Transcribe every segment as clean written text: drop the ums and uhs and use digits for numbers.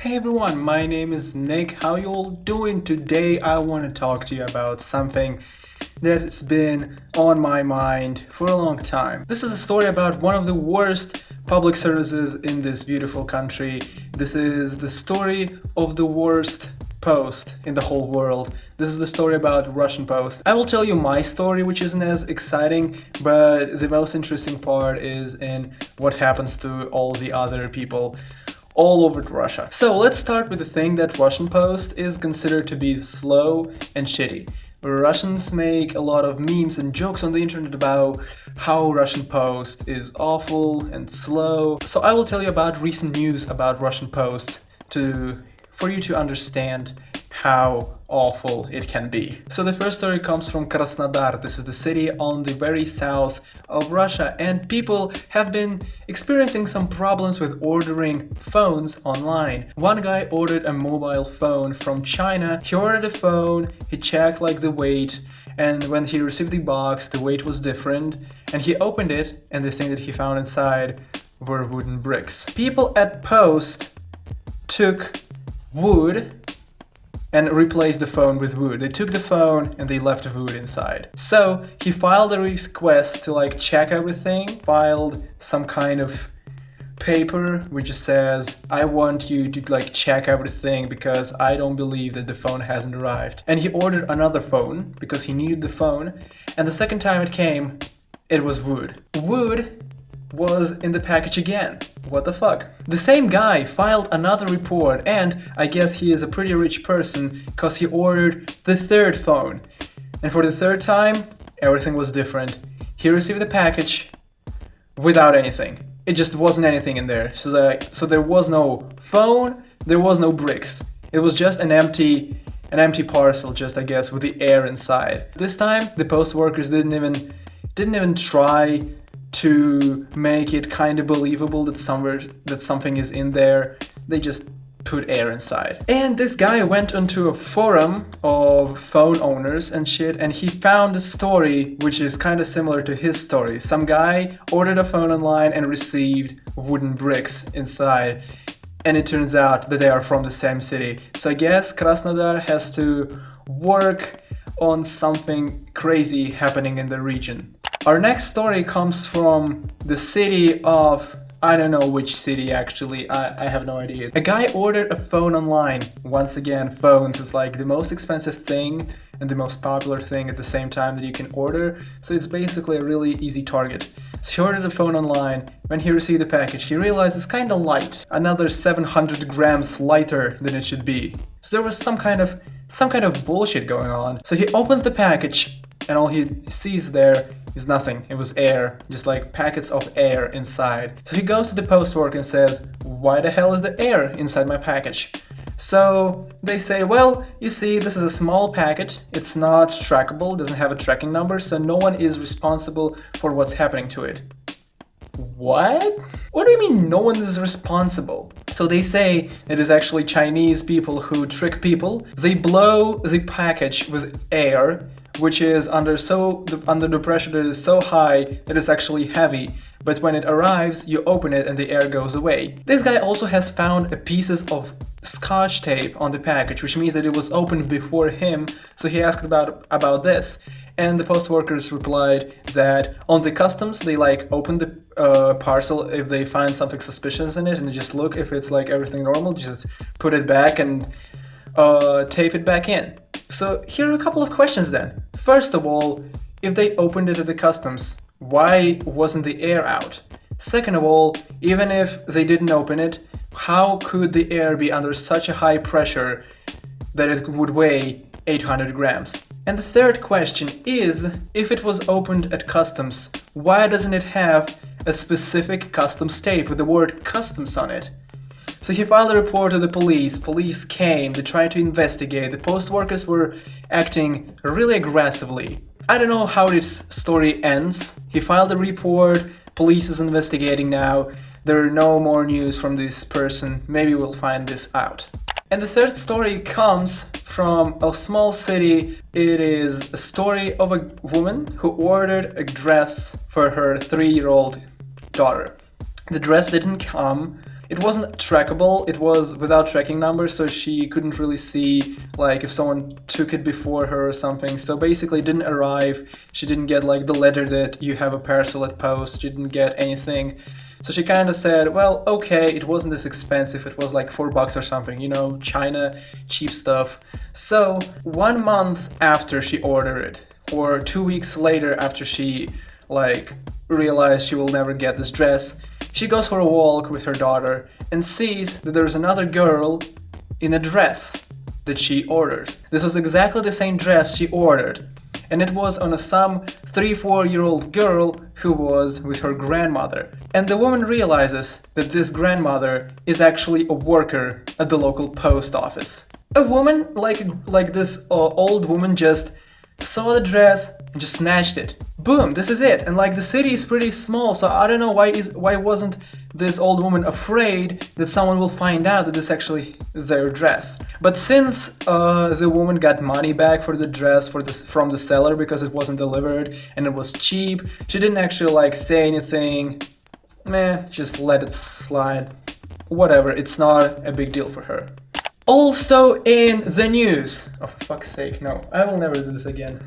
Hey everyone, my name is Nick. How you all doing? Today I want to talk to you about something that's been on my mind for a long time. This is a story about one of the worst public services in this beautiful country. This is the story of the worst post in the whole world. This is the story about Russian Post. I will tell you my story, which isn't as exciting, but the most interesting part is in what happens to all the other people all over Russia. So let's start with the thing that Russian Post is considered to be slow and shitty. Russians make a lot of memes and jokes on the internet about how Russian Post is awful and slow. So I will tell you about recent news about Russian Post for you to understand how awful it can be. So the first story comes from Krasnodar. This is the city on the very south of Russia, and people have been experiencing some problems with ordering phones online. One guy ordered a mobile phone from China. He ordered a phone, he checked the weight, and when he received the box, the weight was different, and he opened it, and the thing that he found inside were wooden bricks. People at Post took wood and replaced the phone with wood. They took the phone and they left wood inside. So he filed a request to check everything, filed some kind of paper which says, I want you to check everything because I don't believe that the phone hasn't arrived. And he ordered another phone because he needed the phone, and the second time it came, it was wood. Wood was in the package again. What the fuck? The same guy filed another report, and I guess he is a pretty rich person because he ordered the third phone. And for the third time, everything was different. He received the package without anything. It just wasn't anything in there. So there was no phone, there was no bricks. It was just an empty parcel, just I guess, with the air inside. This time, the post workers didn't even try to make it kind of believable that something is in there. They just put air inside. And this guy went onto a forum of phone owners and shit, and he found a story which is kind of similar to his story. Some guy ordered a phone online and received wooden bricks inside, and it turns out that they are from the same city. So I guess Krasnodar has to work on something crazy happening in the region. Our next story comes from the city of, I don't know which city actually, I have no idea. A guy ordered a phone online. Once again, phones is the most expensive thing and the most popular thing at the same time that you can order, so it's basically a really easy target. So he ordered a phone online. When he received the package, he realized it's kinda light, another 700 grams lighter than it should be. So there was some kind of bullshit going on. So he opens the package, and all he sees there is nothing. It was air, just packets of air inside. So he goes to the post worker and says, why the hell is the air inside my package? So they say, well, you see, this is a small packet, it's not trackable, it doesn't have a tracking number, so no one is responsible for what's happening to it. What? What do you mean no one is responsible? So they say it is actually Chinese people who trick people. They blow the package with air, which is under the pressure that is so high that it's actually heavy, but when it arrives, you open it and the air goes away. This guy also has found pieces of scotch tape on the package, which means that it was opened before him, so he asked about this. And the post workers replied that on the customs, they open the parcel if they find something suspicious in it and just look if it's everything normal, just put it back and tape it back in. So here are a couple of questions then. First of all, if they opened it at the customs, why wasn't the air out? Second of all, even if they didn't open it, how could the air be under such a high pressure that it would weigh 800 grams? And the third question is, if it was opened at customs, why doesn't it have a specific customs tape with the word customs on it? So he filed a report to the police. Police came, they tried to investigate. The post workers were acting really aggressively. I don't know how this story ends. He filed a report, police is investigating now. There are no more news from this person. Maybe we'll find this out. And the third story comes from a small city. It is a story of a woman who ordered a dress for her 3-year-old daughter. The dress didn't come. it wasn't trackable, it was without tracking numbers, so she couldn't really see like if someone took it before her or something. So basically it didn't arrive, she didn't get like the letter that you have a parcel at post, she didn't get anything. So she kind of said, well, okay, it wasn't this expensive, it was like $4 or something, you know, China, cheap stuff. So 1 month after she ordered it, or 2 weeks later after she like realized she will never get this dress, she goes for a walk with her daughter and sees that there's another girl in a dress that she ordered. This was exactly the same dress she ordered, and it was on some 3-4-year-old girl who was with her grandmother. And the woman realizes that this grandmother is actually a worker at the local post office. A woman, like this old woman, just saw the dress and just snatched it. Boom, this is it. And like the city is pretty small, so I don't know why wasn't this old woman afraid that someone will find out that this is actually their dress. But since the woman got money back for the dress from the seller because it wasn't delivered and it was cheap, she didn't actually like say anything. Just let it slide. Whatever, it's not a big deal for her. Also in the news, oh for fuck's sake, no, I will never do this again.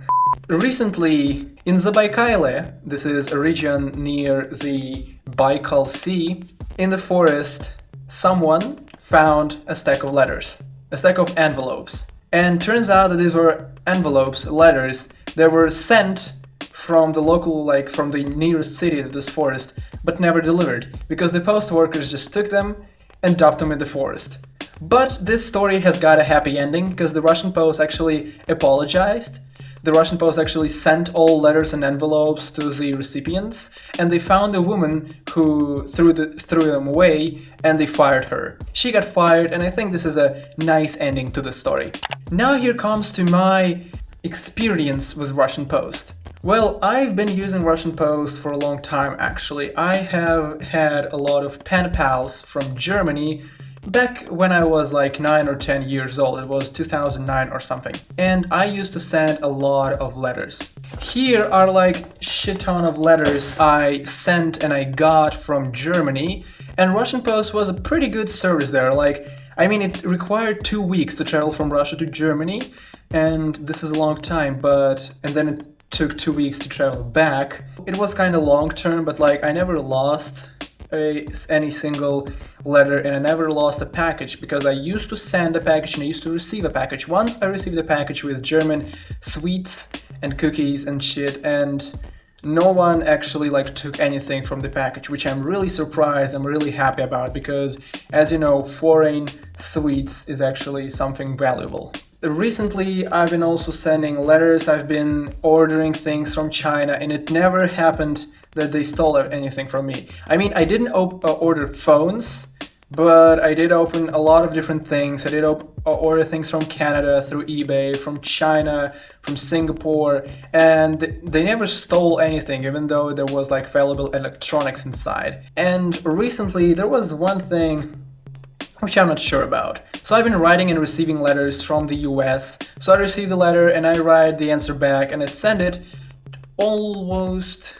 Recently, in Zabaikale, this is a region near the Baikal Sea, in the forest, someone found a stack of letters, a stack of envelopes. And turns out that these were envelopes, letters, that were sent from the local, like from the nearest city to this forest, but never delivered, because the post workers just took them and dumped them in the forest. But this story has got a happy ending because the Russian Post actually apologized. The Russian Post actually sent all letters and envelopes to the recipients, and they found a woman who threw them away, and they fired her. She got fired, and I think this is a nice ending to the story. Now here comes to my experience with Russian Post. Well, I've been using Russian Post for a long time actually. I have had a lot of pen pals from Germany back when I was like 9 or 10 years old. It was 2009 or something. And I used to send a lot of letters. Here are like shit ton of letters I sent and I got from Germany, and Russian Post was a pretty good service there. Like, I mean, it required 2 weeks to travel from Russia to Germany, and this is a long time, and then it took 2 weeks to travel back. It was kind of long term, but like I never lost any single letter, and I never lost a package because I used to send a package and I used to receive a package. Once I received a package with German sweets and cookies and shit, and no one actually like took anything from the package, which I'm really surprised. I'm really happy about, because as you know, foreign sweets is actually something valuable. Recently, I've been also sending letters, I've been ordering things from China, and it never happened that they stole anything from me. I mean, I didn't order phones, but I did open a lot of different things. I did order things from Canada through eBay, from China, from Singapore, and they never stole anything, even though there was like valuable electronics inside. And recently, there was one thing which I'm not sure about. So I've been writing and receiving letters from the US. So I received a letter and I write the answer back and I send it almost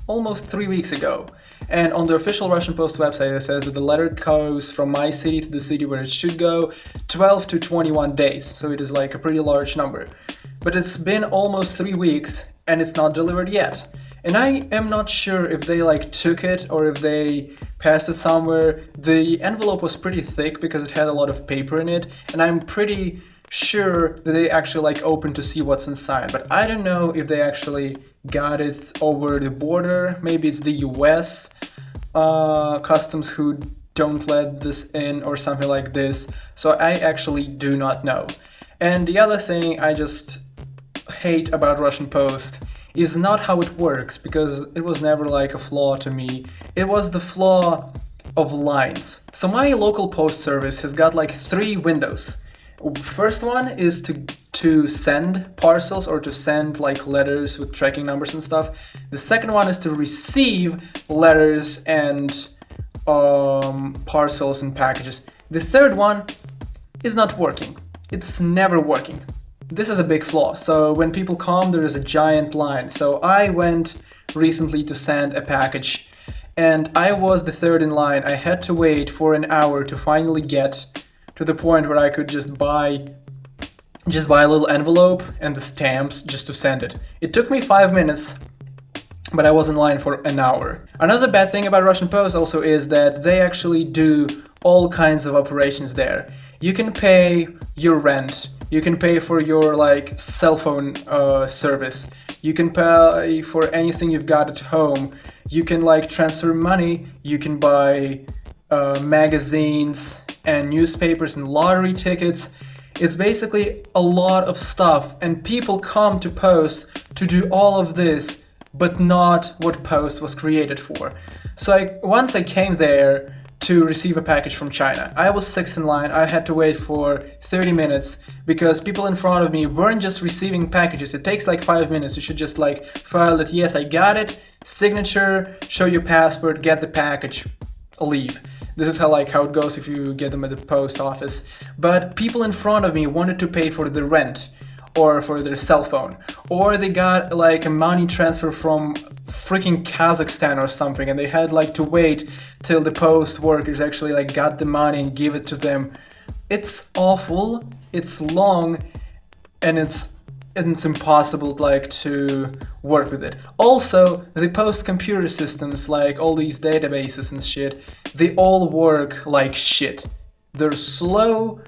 3 weeks ago. And on the official Russian Post website it says that the letter goes from my city to the city where it should go 12 to 21 days. So it is like a pretty large number. But it's been almost 3 weeks and it's not delivered yet. And I am not sure if they like took it or if they passed it somewhere. The envelope was pretty thick because it had a lot of paper in it, and I'm pretty sure that they actually like opened to see what's inside. But I don't know if they actually got it over the border. Maybe it's the US customs who don't let this in or something like this. So I actually do not know. And the other thing I just hate about Russian Post is not how it works, because it was never like a flaw to me. It was the flaw of lines. So my local post service has got like 3 windows. First one is to send parcels or to send like letters with tracking numbers and stuff. The second one is to receive letters and parcels and packages. The third one is not working. It's never working. This is a big flaw. So when people come, there is a giant line. So I went recently to send a package, and I was the third in line. I had to wait for an hour to finally get to the point where I could just buy a little envelope and the stamps just to send it. It took me 5 minutes, but I was in line for an hour. Another bad thing about Russian Post also is that they actually do all kinds of operations there. You can pay your rent, you can pay for your like cell phone service, you can pay for anything you've got at home, you can like transfer money, you can buy magazines and newspapers and lottery tickets. It's basically a lot of stuff, and people come to Post to do all of this, but not what Post was created for. So once I came there to receive a package from China, I was sixth in line. I had to wait for 30 minutes because people in front of me weren't just receiving packages. It takes like 5 minutes. You should just like file it, yes, I got it, signature, show your passport, get the package, leave. This is how it goes if you get them at the post office. But people in front of me wanted to pay for the rent or for their cell phone, or they got like a money transfer from freaking Kazakhstan or something, and they had like to wait till the post workers actually like got the money and give it to them. It's awful, it's long, and it's impossible like to work with it. Also, the post computer systems, like all these databases and shit, they all work like shit. They're slow,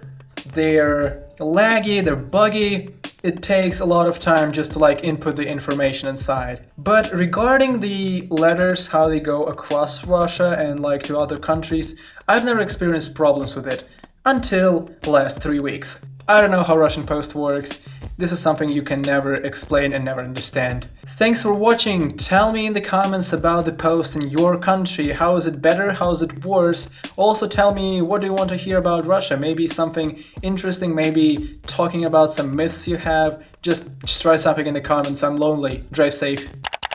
they're laggy, they're buggy. It takes a lot of time just to like input the information inside. But regarding the letters, how they go across Russia and like to other countries, I've never experienced problems with it until the last 3 weeks. I don't know how Russian Post works. This is something you can never explain and never understand. Thanks for watching. Tell me in the comments about the post in your country. How is it better? How is it worse? Also tell me, what do you want to hear about Russia? Maybe something interesting, maybe talking about some myths you have. Just write something in the comments. I'm lonely. Drive safe.